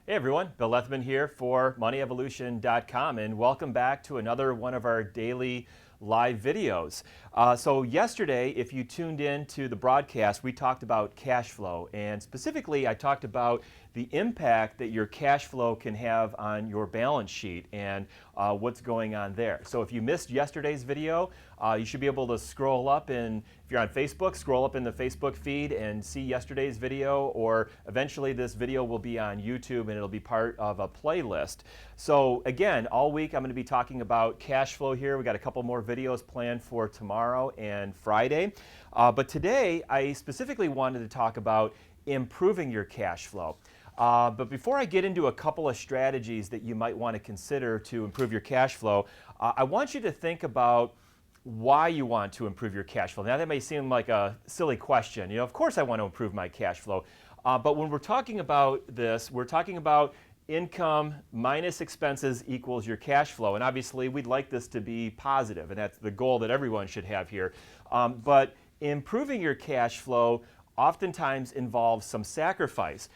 Hey everyone, Bill Lethman here for MoneyEvolution.com, and welcome back to another one of our daily live videos. So yesterday, if you tuned in to the broadcast, we talked about cash flow, and specifically I talked about the impact that your cash flow can have on your balance sheet and what's going on there. So if you missed yesterday's video, you should be able to scroll up, and if you're on Facebook, scroll up in the Facebook feed and see yesterday's video, or eventually this video will be on YouTube and it'll be part of a playlist. So again, all week I'm going to be talking about cash flow here. We got a couple more videos planned for tomorrow and Friday. But today I specifically wanted to talk about improving your cash flow. But before I get into a couple of strategies that you might want to consider to improve your cash flow, I want you to think about why you want to improve your cash flow. Now that may seem like a silly question. Of course I want to improve my cash flow. But when we're talking about this, we're talking about income minus expenses equals your cash flow. And obviously we'd like this to be positive, and that's the goal that everyone should have here. But improving your cash flow oftentimes involves some sacrifice.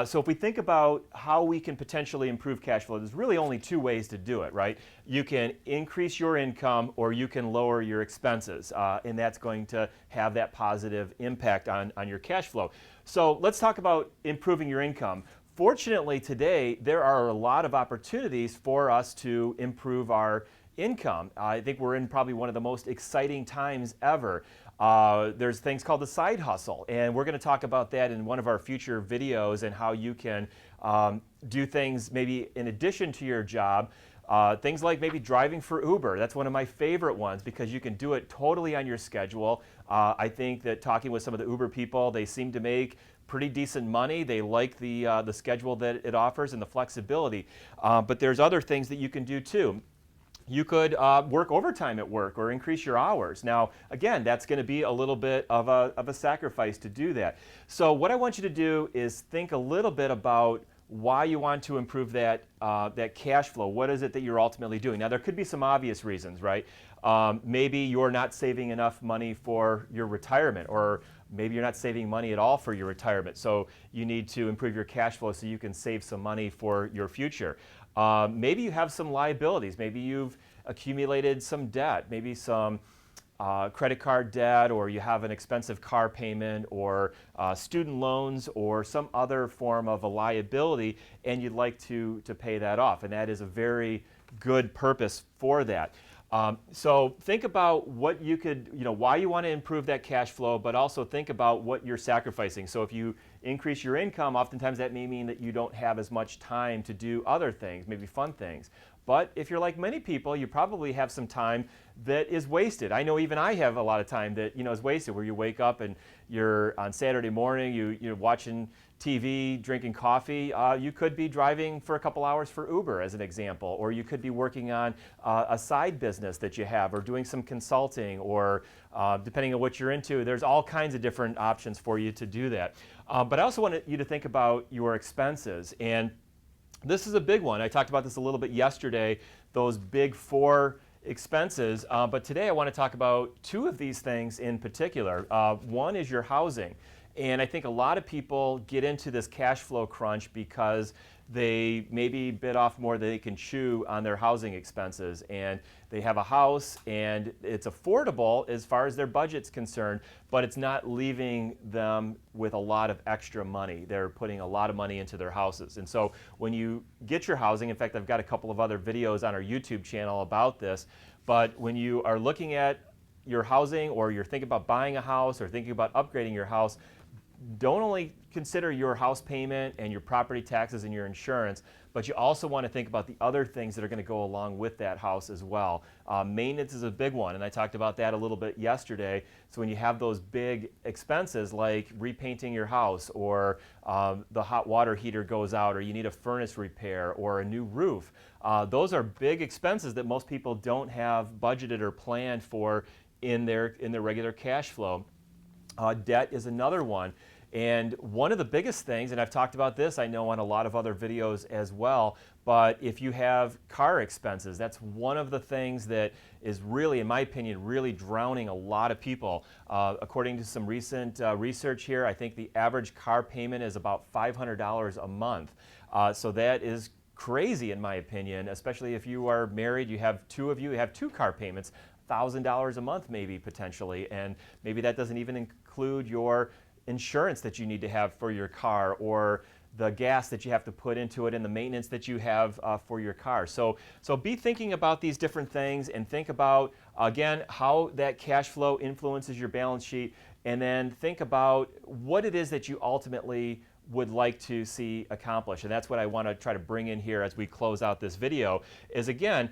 So if we think about how we can potentially improve cash flow, there's really only two ways to do it, right? You can increase your income or you can lower your expenses, and that's going to have that positive impact on your cash flow. So let's talk about improving your income. Fortunately today, there are a lot of opportunities for us to improve our income. I think we're in probably one of the most exciting times ever. There's things called the side hustle, and we're going to talk about that in one of our future videos and how you can do things maybe in addition to your job. Things like maybe driving for Uber. That's one of my favorite ones because you can do it totally on your schedule. I think that talking with some of the Uber people, they seem to make pretty decent money. They like the schedule that it offers and the flexibility. But there's other things that you can do too. You could work overtime at work or increase your hours. Now, again, that's going to be a little bit of a sacrifice to do that. So what I want you to do is think a little bit about why you want to improve that cash flow. What is it that you're ultimately doing? Now, there could be some obvious reasons, right? Maybe you're not saving enough money for your retirement, or maybe you're not saving money at all for your retirement. So you need to improve your cash flow so you can save some money for your future. Maybe you have some liabilities. Maybe you've accumulated some debt, maybe some credit card debt, or you have an expensive car payment, or student loans, or some other form of a liability, and you'd like to pay that off. And that is a very good purpose for that. So think about what you could, why you want to improve that cash flow, but also think about what you're sacrificing. So if you increase your income, oftentimes that may mean that you don't have as much time to do other things, maybe fun things. But if you're like many people, you probably have some time that is wasted. I know even I have a lot of time that is wasted, where you wake up and you're on Saturday morning, you're watching TV, drinking coffee. You could be driving for a couple hours for Uber, as an example, or you could be working on a side business that you have, or doing some consulting, or depending on what you're into, there's all kinds of different options for you to do that. But I also want you to think about your expenses, and this is a big one. I talked about this a little bit yesterday, those big four expenses, but today I want to talk about two of these things in particular. One is your housing. And I think a lot of people get into this cash flow crunch because they maybe bit off more than they can chew on their housing expenses. And they have a house and it's affordable as far as their budget's concerned, but it's not leaving them with a lot of extra money. They're putting a lot of money into their houses. And so when you get your housing, in fact, I've got a couple of other videos on our YouTube channel about this, but when you are looking at your housing, or you're thinking about buying a house or thinking about upgrading your house, don't only consider your house payment and your property taxes and your insurance, but you also want to think about the other things that are going to go along with that house as well. Maintenance is a big one, and I talked about that a little bit yesterday. So when you have those big expenses like repainting your house, or the hot water heater goes out, or you need a furnace repair, or a new roof, those are big expenses that most people don't have budgeted or planned for in their regular cash flow. Debt is another one. And one of the biggest things, and I've talked about this, I know, on a lot of other videos as well, but if you have car expenses, that's one of the things that is really, in my opinion, really drowning a lot of people. According to some recent research here, I think the average car payment is about $500 a month. So that is crazy, in my opinion, especially if you are married, you have two of you, you have two car payments, $1,000 a month maybe potentially, and maybe that doesn't even include your insurance that you need to have for your car, or the gas that you have to put into it, and the maintenance that you have for your car. So be thinking about these different things, and think about, again, how that cash flow influences your balance sheet, and then think about what it is that you ultimately would like to see accomplished. And that's what I want to try to bring in here as we close out this video, is again,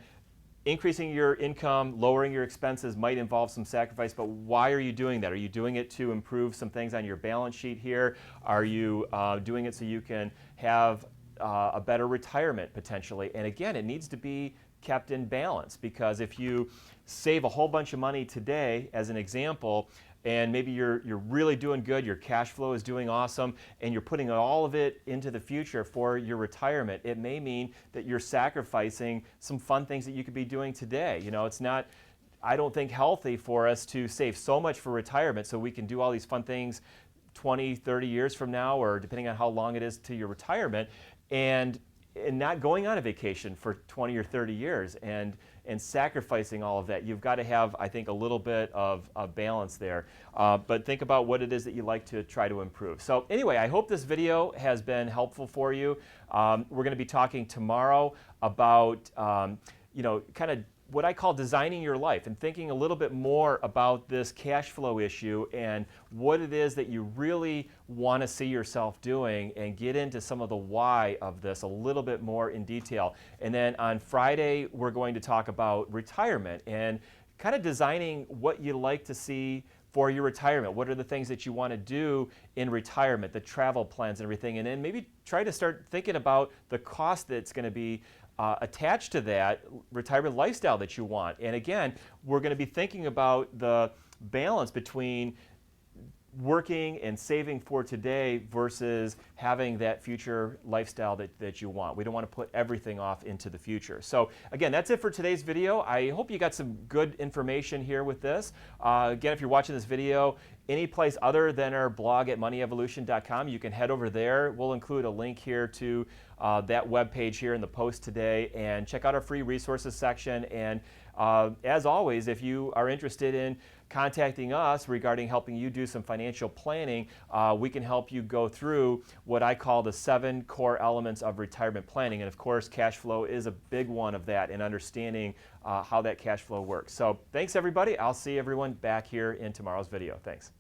increasing your income, lowering your expenses might involve some sacrifice, but why are you doing that? Are you doing it to improve some things on your balance sheet here? Are you doing it so you can have a better retirement potentially? And again, it needs to be kept in balance, because if you save a whole bunch of money today, as an example, and maybe you're really doing good, your cash flow is doing awesome, and you're putting all of it into the future for your retirement, it may mean that you're sacrificing some fun things that you could be doing today. You know, it's not, I don't think, healthy for us to save so much for retirement so we can do all these fun things 20, 30 years from now, or depending on how long it is to your retirement, and not going on a vacation for 20 or 30 years and sacrificing all of that. You've got to have, I think, a little bit of balance there. But think about what it is that you like to try to improve. So anyway, I hope this video has been helpful for you. We're going to be talking tomorrow about, kind of what I call designing your life, and thinking a little bit more about this cash flow issue and what it is that you really want to see yourself doing, and get into some of the why of this a little bit more in detail. And then on Friday, we're going to talk about retirement and kind of designing what you like to see for your retirement. What are the things that you want to do in retirement, the travel plans and everything, and then maybe try to start thinking about the cost that's going to be attached to that retirement lifestyle that you want. And again, we're going to be thinking about the balance between working and saving for today versus having that future lifestyle that you want. We don't want to put everything off into the future. So again, that's it for today's video. I hope you got some good information here with this. Again, if you're watching this video any place other than our blog at moneyevolution.com, you can head over there. We'll include a link here to that web page here in the post today, and check out our free resources section. And as always, if you are interested in contacting us regarding helping you do some financial planning, we can help you go through what I call the 7 core elements of retirement planning. And of course, cash flow is a big one of that, and understanding how that cash flow works. So thanks everybody. I'll see everyone back here in tomorrow's video. Thanks.